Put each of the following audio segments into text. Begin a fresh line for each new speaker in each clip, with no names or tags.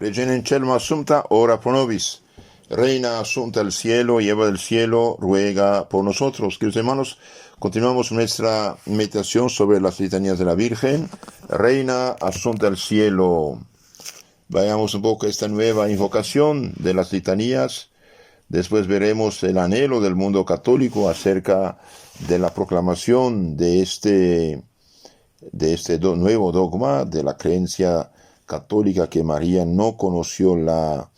Regina in cielo assumpta, ora pro nobis. Reina asunta al cielo y Eva del cielo, ruega por nosotros. Queridos hermanos, continuamos nuestra meditación sobre las litanías de la Virgen. Reina asunta al cielo. Vayamos un poco a esta nueva invocación de las litanías. Después veremos el anhelo del mundo católico acerca de la proclamación de este nuevo dogma de la creencia católica que María no conoció la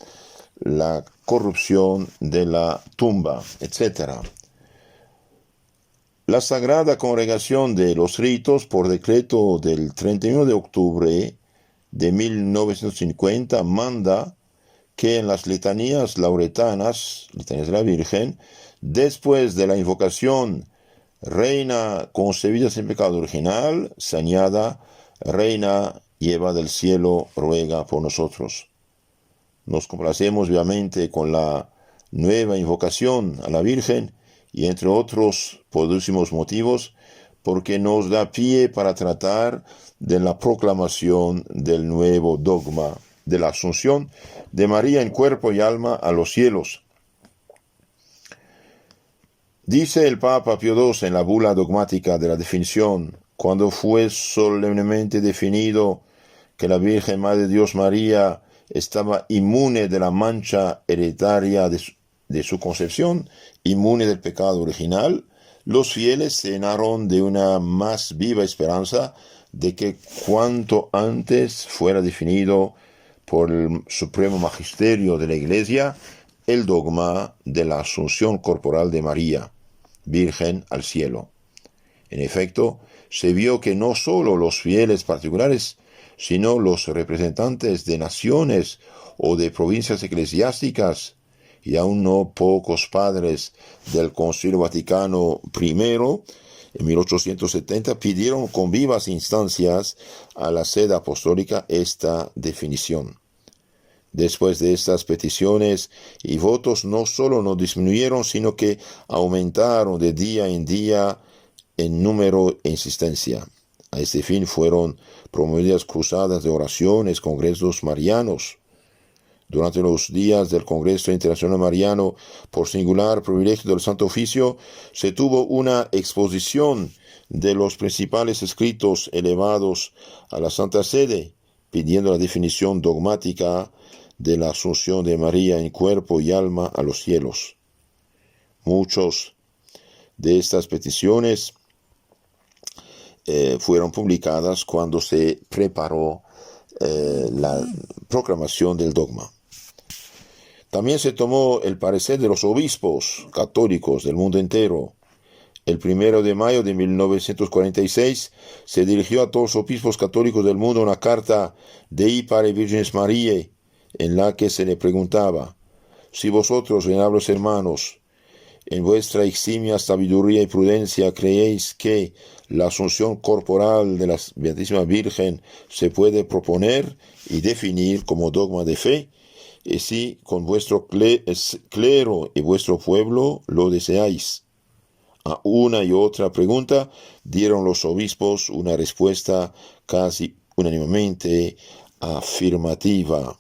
corrupción de la tumba, etc. La Sagrada Congregación de los Ritos, por decreto del 31 de octubre de 1950, manda que en las litanías lauretanas, litanías de la Virgen, después de la invocación Reina concebida sin pecado original, se añada Reina Eva del cielo, ruega por nosotros. Nos complacemos vivamente con la nueva invocación a la Virgen y entre otros poderosísimos motivos porque nos da pie para tratar de la proclamación del nuevo dogma de la Asunción de María en cuerpo y alma a los cielos. Dice el Papa Pío II en la bula dogmática de la definición, cuando fue solemnemente definido que la Virgen Madre de Dios María estaba inmune de la mancha hereditaria de su concepción, inmune del pecado original, los fieles se llenaron de una más viva esperanza de que cuanto antes fuera definido por el Supremo Magisterio de la Iglesia el dogma de la asunción corporal de María, Virgen al cielo. En efecto, se vio que no solo los fieles particulares, sino los representantes de naciones o de provincias eclesiásticas, y aún no pocos padres del Concilio Vaticano I, en 1870, pidieron con vivas instancias a la sede apostólica esta definición. Después de estas peticiones y votos no solo no disminuyeron, sino que aumentaron de día en día en número e insistencia. A este fin fueron promovidas cruzadas de oraciones, congresos marianos. Durante los días del Congreso Internacional Mariano, por singular privilegio del Santo Oficio, se tuvo una exposición de los principales escritos elevados a la Santa Sede, pidiendo la definición dogmática de la asunción de María en cuerpo y alma a los cielos. Muchos de estas peticiones fueron publicadas cuando se preparó la proclamación del dogma. También se tomó el parecer de los obispos católicos del mundo entero. El 1 de mayo de 1946 se dirigió a todos los obispos católicos del mundo una carta Dei Pare Virginis Mariae, en la que se le preguntaba: si vosotros, venerables hermanos, en vuestra eximia sabiduría y prudencia creéis que la asunción corporal de la Beatísima Virgen se puede proponer y definir como dogma de fe, y si con vuestro clero y vuestro pueblo lo deseáis. A una y otra pregunta dieron los obispos una respuesta casi unánimemente afirmativa.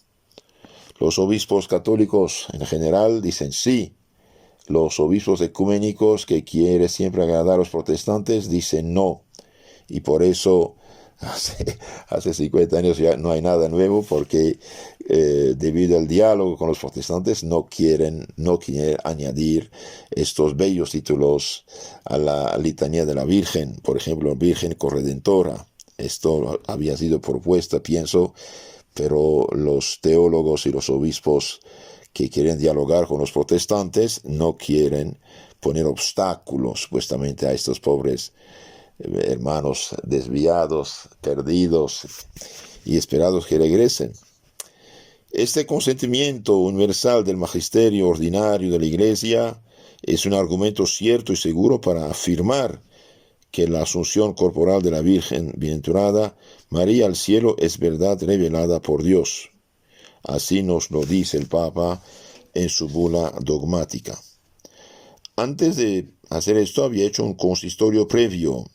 Los obispos católicos en general dicen sí. Los obispos ecuménicos, que quieren siempre agradar a los protestantes, dicen no. Y por eso hace 50 años ya no hay nada nuevo, porque debido al diálogo con los protestantes no quieren añadir estos bellos títulos a la litanía de la Virgen. Por ejemplo, Virgen Corredentora. Esto había sido propuesta, pienso, pero los teólogos y los obispos que quieren dialogar con los protestantes no quieren poner obstáculos supuestamente a estos pobres hermanos desviados, perdidos y esperados que regresen. Este consentimiento universal del magisterio ordinario de la Iglesia es un argumento cierto y seguro para afirmar que la asunción corporal de la Virgen bienaventurada María al cielo es verdad revelada por Dios. Así nos lo dice el Papa en su bula dogmática. Antes de hacer esto había hecho un consistorio previo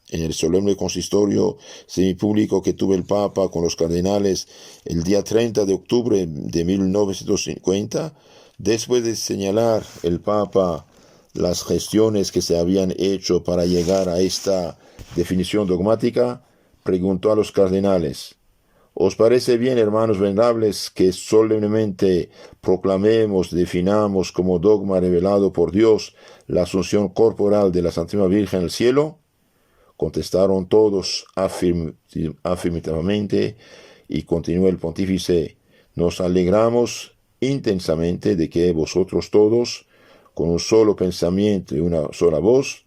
En el solemne consistorio semipúblico que tuvo el Papa con los cardenales el día 30 de octubre de 1950, después de señalar el Papa las gestiones que se habían hecho para llegar a esta definición dogmática, preguntó a los cardenales: ¿os parece bien, hermanos venerables, que solemnemente proclamemos, definamos como dogma revelado por Dios la asunción corporal de la Santísima Virgen al cielo? Contestaron todos afirmativamente, y continuó el pontífice: nos alegramos intensamente de que vosotros todos, con un solo pensamiento y una sola voz,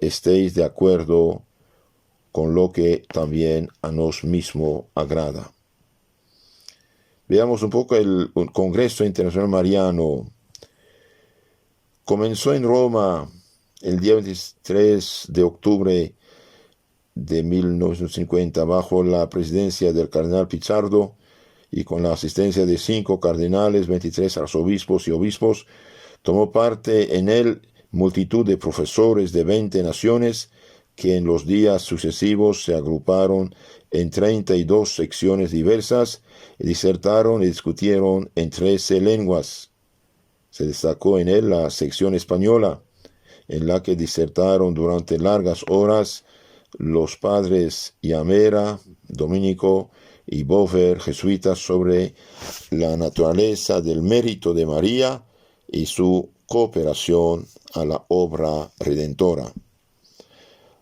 estéis de acuerdo con lo que también a nos mismo agrada. Veamos un poco el Congreso Internacional Mariano. Comenzó en Roma el día 23 de octubre de 1950 bajo la presidencia del cardenal Pizzardo y con la asistencia de 5 cardenales, 23 arzobispos y obispos. Tomó parte en él multitud de profesores de 20 naciones que en los días sucesivos se agruparon en 32 secciones diversas y disertaron y discutieron en 13 lenguas. Se destacó en él la sección española, en la que disertaron durante largas horas los padres Yamera, Domínico y Bover, jesuitas, sobre la naturaleza del mérito de María y su cooperación a la obra redentora.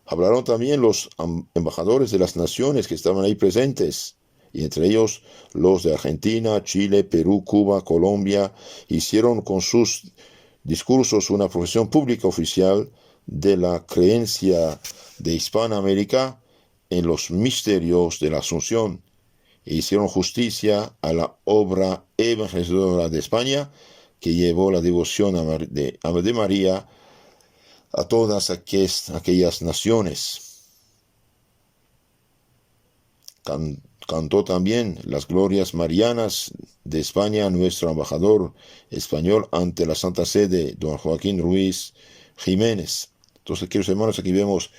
Hablaron también los embajadores de las naciones que estaban ahí presentes, y entre ellos los de Argentina, Chile, Perú, Cuba, Colombia. Hicieron con sus discursos una profesión pública oficial de la creencia de Hispanoamérica en los misterios de la Asunción, e hicieron justicia a la obra evangelizadora de España, que llevó la devoción de María a todas aquellas naciones. Cantó también las glorias marianas de España nuestro embajador español ante la Santa Sede, don Joaquín Ruiz Jiménez. Entonces, queridos hermanos, aquí vemos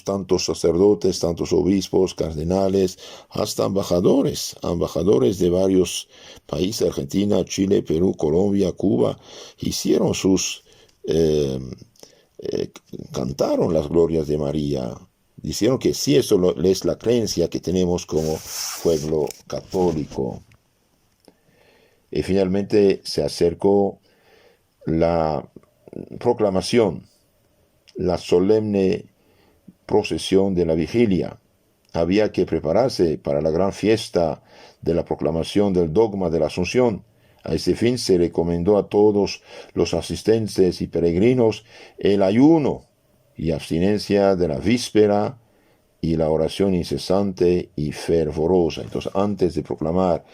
tantos sacerdotes, tantos obispos, cardenales, hasta embajadores de varios países: Argentina, Chile, Perú, Colombia, Cuba. Hicieron cantaron las glorias de María. Dijeron que sí, eso es la creencia que tenemos como pueblo católico. Y finalmente se acercó la proclamación, la solemne procesión de la vigilia. Había que prepararse para la gran fiesta de la proclamación del dogma de la Asunción. A ese fin se recomendó a todos los asistentes y peregrinos el ayuno y abstinencia de la víspera y la oración incesante y fervorosa. Entonces, antes de proclamar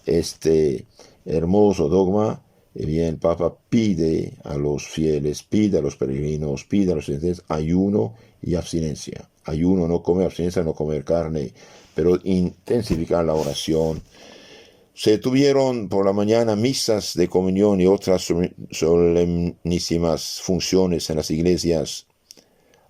este hermoso dogma, bien, el Papa pide a los fieles, pide a los peregrinos, pide a los asistentes ayuno y abstinencia. Ayuno, no comer; abstinencia, no comer carne, pero intensificar la oración. Se tuvieron por la mañana misas de comunión y otras solemnísimas funciones en las iglesias.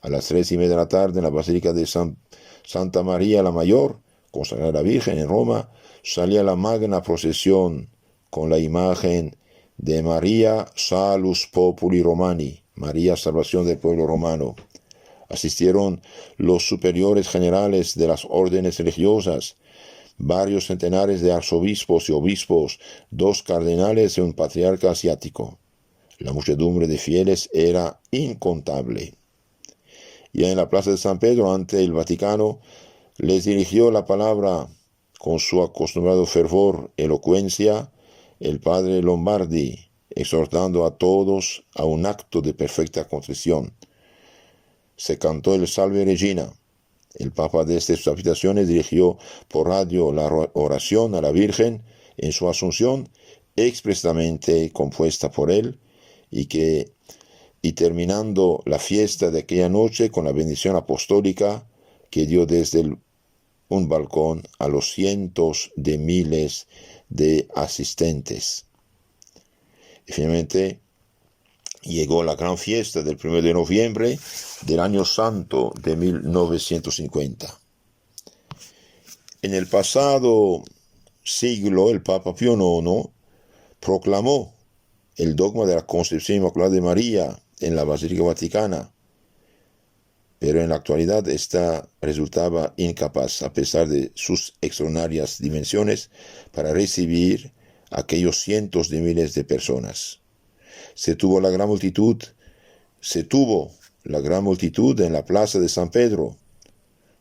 A las 3:30 de la tarde, en la Basílica de Santa María la Mayor, consagrada a la Virgen en Roma, salía la magna procesión con la imagen de María Salus Populi Romani, María Salvación del pueblo romano. Asistieron los superiores generales de las órdenes religiosas, varios centenares de arzobispos y obispos, 2 cardenales y un patriarca asiático. La muchedumbre de fieles era incontable. Ya en la plaza de San Pedro, ante el Vaticano, les dirigió la palabra con su acostumbrado fervor, elocuencia, el padre Lombardi, exhortando a todos a un acto de perfecta contrición. Se cantó el Salve Regina. El Papa desde sus habitaciones dirigió por radio la oración a la Virgen en su Asunción, expresamente compuesta por él, y terminando la fiesta de aquella noche con la bendición apostólica que dio desde un balcón a los cientos de miles de asistentes. Y finalmente llegó la gran fiesta del 1 de noviembre del año santo de 1950. En el pasado siglo, el Papa Pío IX proclamó el dogma de la Concepción Inmaculada de María en la Basílica Vaticana, pero en la actualidad esta resultaba incapaz, a pesar de sus extraordinarias dimensiones, para recibir a aquellos cientos de miles de personas. Se tuvo la gran multitud en la plaza de San Pedro,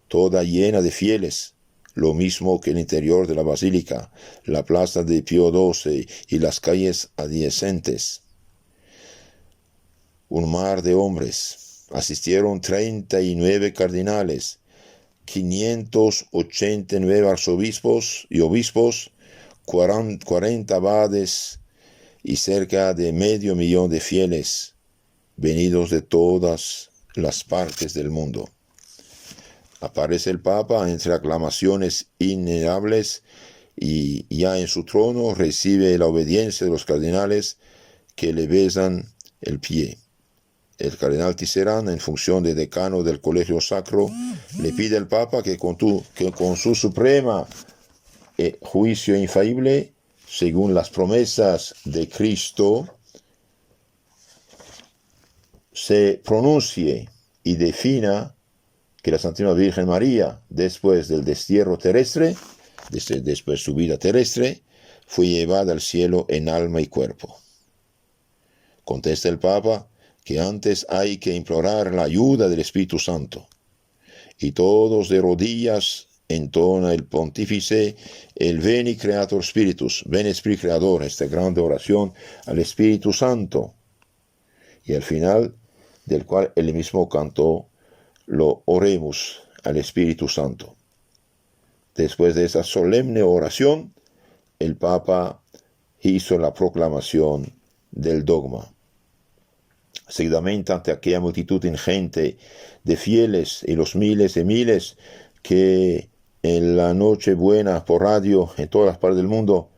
toda llena de fieles, lo mismo que el interior de la basílica, la plaza de Pío XII y las calles adyacentes. Un mar de hombres. Asistieron 39 cardenales, 589 arzobispos y obispos, 40 abades y cerca de 500,000 de fieles, venidos de todas las partes del mundo. Aparece el Papa entre aclamaciones innumerables y ya en su trono recibe la obediencia de los cardenales que le besan el pie. El cardenal Tisserand, en función de decano del Colegio Sacro, le pide al Papa que con su suprema juicio infalible, según las promesas de Cristo, se pronuncie y defina que la Santísima Virgen María, después del destierro terrestre, después de su vida terrestre, fue llevada al cielo en alma y cuerpo. Contesta el Papa que antes hay que implorar la ayuda del Espíritu Santo. Y todos de rodillas entona el pontífice el Veni Creator Spiritus, ven Espíritu Creador, esta grande oración al Espíritu Santo. Y al final, del cual él mismo cantó, lo oremos al Espíritu Santo. Después de esa solemne oración, el Papa hizo la proclamación del dogma. Seguidamente, ante aquella multitud ingente de fieles y los miles de miles que en la Nochebuena por radio en todas las partes del mundo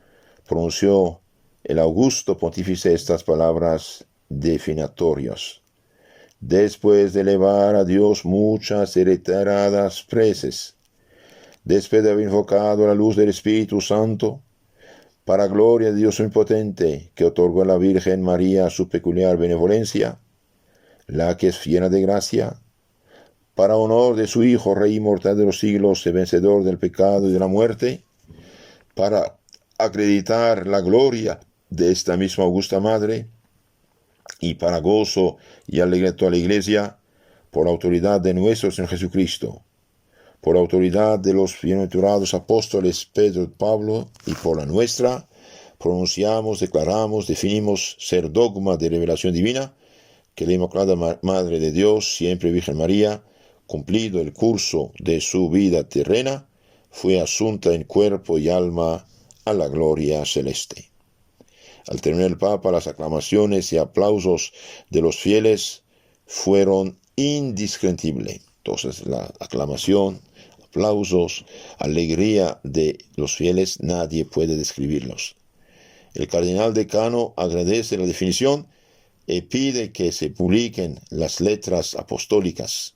pronunció el augusto pontífice estas palabras definitorias. Después de elevar a Dios muchas y reiteradas preces, después de haber invocado la luz del Espíritu Santo, para gloria de Dios omnipotente, que otorgó a la Virgen María su peculiar benevolencia, la que es llena de gracia, para honor de su Hijo, Rey inmortal de los siglos y vencedor del pecado y de la muerte, para acreditar la gloria de esta misma augusta Madre, y para gozo y alegría de toda la Iglesia, por la autoridad de nuestro Señor Jesucristo, por la autoridad de los bienaventurados apóstoles Pedro y Pablo, y por la nuestra, pronunciamos, declaramos, definimos ser dogma de revelación divina, que la Inmaculada Madre de Dios, siempre Virgen María, cumplido el curso de su vida terrena, fue asunta en cuerpo y alma a la gloria celeste. Al terminar el Papa, las aclamaciones y aplausos de los fieles fueron indescriptibles. Entonces, la aclamación, aplausos, alegría de los fieles, nadie puede describirlos. El cardenal decano agradece la definición y pide que se publiquen las letras apostólicas.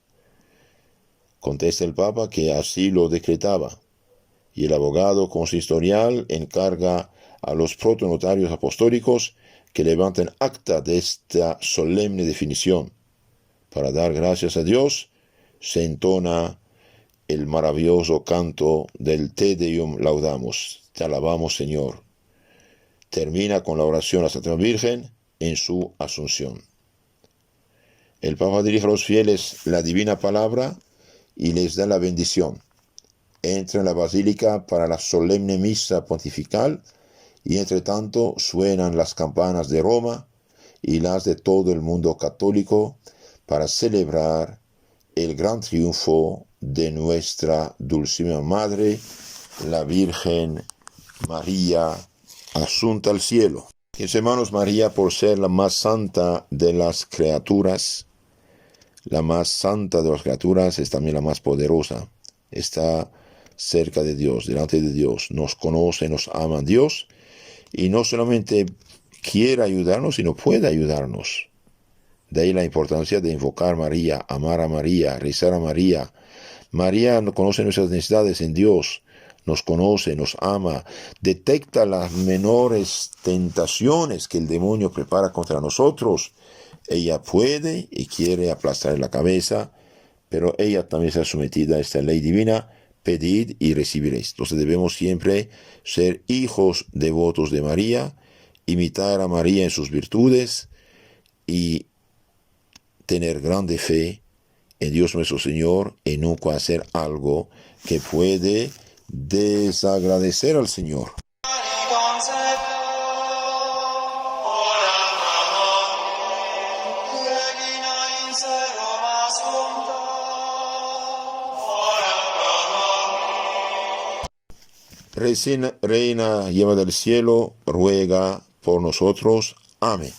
Contesta el Papa que así lo decretaba, y el abogado consistorial encarga a los protonotarios apostólicos que levanten acta de esta solemne definición. Para dar gracias a Dios, se entona el maravilloso canto del Te Deum Laudamus, te alabamos Señor. Termina con la oración a la Santa Virgen en su asunción. El Papa dirige a los fieles la divina palabra y les da la bendición. Entra en la basílica para la solemne misa pontifical y entre tanto suenan las campanas de Roma y las de todo el mundo católico para celebrar el gran triunfo de nuestra Dulcísima Madre, la Virgen María, asunta al cielo. Mis hermanos, María, por ser la más santa de las criaturas, es también la más poderosa. Está cerca de Dios, delante de Dios. Nos conoce, nos ama Dios. Y no solamente quiere ayudarnos, sino puede ayudarnos. De ahí la importancia de invocar a María, amar a María, rezar a María. María conoce nuestras necesidades en Dios, nos conoce, nos ama, detecta las menores tentaciones que el demonio prepara contra nosotros. Ella puede y quiere aplastar la cabeza, pero ella también está sometida a esta ley divina: pedid y recibiréis. Entonces debemos siempre ser hijos devotos de María, imitar a María en sus virtudes y tener grande fe en Dios nuestro Señor y nunca hacer algo que puede desagradecer al Señor. Reina, lleva del cielo, ruega por nosotros. Amén.